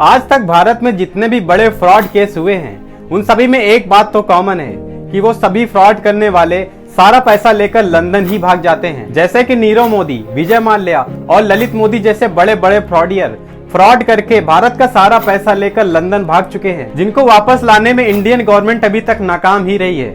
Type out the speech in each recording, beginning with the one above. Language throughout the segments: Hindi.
आज तक भारत में जितने भी बड़े फ्रॉड केस हुए हैं उन सभी में एक बात तो कॉमन है कि वो सभी फ्रॉड करने वाले सारा पैसा लेकर लंदन ही भाग जाते हैं। जैसे कि नीरव मोदी, विजय माल्या और ललित मोदी जैसे बड़े बड़े फ्रॉडियर फ्रॉड करके भारत का सारा पैसा लेकर लंदन भाग चुके हैं, जिनको वापस लाने में इंडियन गवर्नमेंट अभी तक नाकाम ही रही है।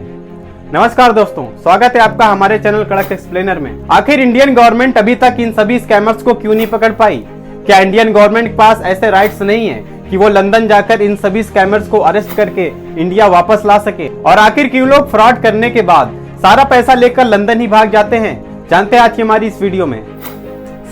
नमस्कार दोस्तों, स्वागत है आपका हमारे चैनल कड़क एक्सप्लेनर में। आखिर इंडियन गवर्नमेंट अभी तक इन सभी स्कैमर्स को क्यों नहीं पकड़ पाई? क्या इंडियन गवर्नमेंट के पास ऐसे राइट्स नहीं है कि वो लंदन जाकर इन सभी स्कैमर्स को अरेस्ट करके इंडिया वापस ला सके? और आखिर क्यों लोग फ्रॉड करने के बाद सारा पैसा लेकर लंदन ही भाग जाते हैं? जानते हैं आज की हमारी इस वीडियो में।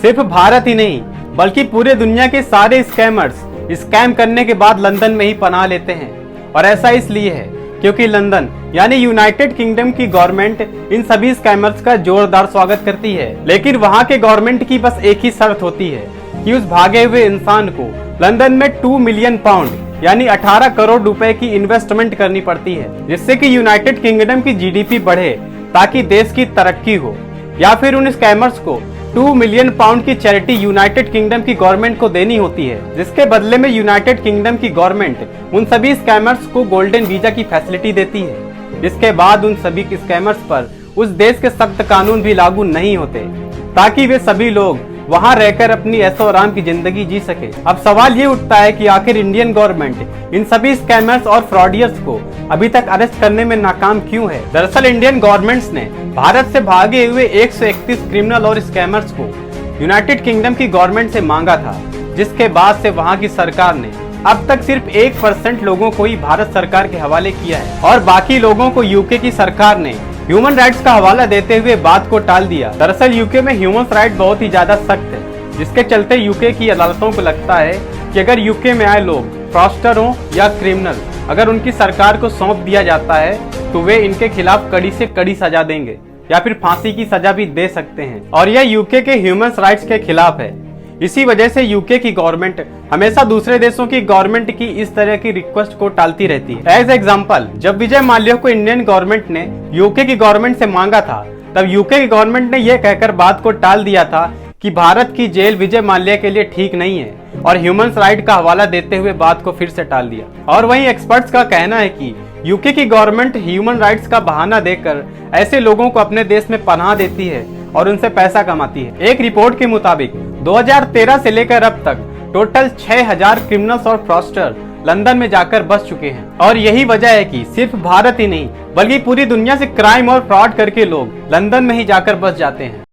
सिर्फ भारत ही नहीं बल्कि पूरे दुनिया के सारे स्कैमर्स स्कैम करने के बाद लंदन में ही पनाह लेते हैं। और ऐसा इसलिए है क्योंकि लंदन यानी यूनाइटेड किंगडम की गवर्नमेंट इन सभी स्कैमर्स का जोरदार स्वागत करती है। लेकिन वहां के गवर्नमेंट की बस एक ही शर्त होती है कि उस भागे हुए इंसान को लंदन में 2 मिलियन पाउंड यानी 18 करोड़ रुपए की इन्वेस्टमेंट करनी पड़ती है, जिससे कि यूनाइटेड किंगडम की जीडीपी बढ़े ताकि देश की तरक्की हो। या फिर उन स्कैमर्स को 2 मिलियन पाउंड की चैरिटी यूनाइटेड किंगडम की गवर्नमेंट को देनी होती है, जिसके बदले में यूनाइटेड किंगडम की गवर्नमेंट उन सभी स्कैमर्स को गोल्डन वीजा की फैसिलिटी देती है। इसके बाद उन सभी स्कैमर्स पर उस देश के सख्त कानून भी लागू नहीं होते ताकि वे सभी लोग वहां रहकर अपनी ऐशो आराम की जिंदगी जी सके। अब सवाल ये उठता है कि आखिर इंडियन गवर्नमेंट इन सभी स्कैमर्स और फ्रॉडियर्स को अभी तक अरेस्ट करने में नाकाम क्यों है? दरअसल इंडियन गवर्नमेंट्स ने भारत से भागे हुए 131 क्रिमिनल और स्कैमर्स को यूनाइटेड किंगडम की गवर्नमेंट से मांगा था, जिसके बाद से वहां की सरकार ने अब तक सिर्फ 1% लोगों को ही भारत सरकार के हवाले किया है और बाकी लोगों को यूके की सरकार ने ह्यूमन राइट्स का हवाला देते हुए बात को टाल दिया। दरअसल यूके में ह्यूमन राइट बहुत ही ज्यादा सख्त है, जिसके चलते यूके की अदालतों को लगता है कि अगर यूके में आए लोग फ्रॉस्टर हो या क्रिमिनल अगर उनकी सरकार को सौंप दिया जाता है तो वे इनके खिलाफ कड़ी से कड़ी सजा देंगे या फिर फांसी की सजा भी दे सकते हैं। और यह यूके के ह्यूमन राइट्स के खिलाफ है। इसी वजह से यूके की गवर्नमेंट हमेशा दूसरे देशों की गवर्नमेंट की इस तरह की रिक्वेस्ट को टालती रहती है। एज एग्जांपल, जब विजय माल्या को इंडियन गवर्नमेंट ने यूके की गवर्नमेंट से मांगा था, तब यूके की गवर्नमेंट ने यह कहकर बात को टाल दिया था कि भारत की जेल विजय माल्या के लिए ठीक नहीं है और ह्यूमन राइट का हवाला देते हुए बात को फिर से टाल दिया। और वहीं एक्सपर्ट्स का कहना है कि यूके की गवर्नमेंट ह्यूमन राइट्स का बहाना देकर ऐसे लोगों को अपने देश में पनाह देती है और उनसे पैसा कमाती है। एक रिपोर्ट के मुताबिक 2013 से लेकर अब तक टोटल 6000 क्रिमिनल्स और फ्रॉस्टर लंदन में जाकर बस चुके हैं। और यही वजह है कि सिर्फ भारत ही नहीं बल्कि पूरी दुनिया से क्राइम और फ्रॉड करके लोग लंदन में ही जाकर बस जाते हैं।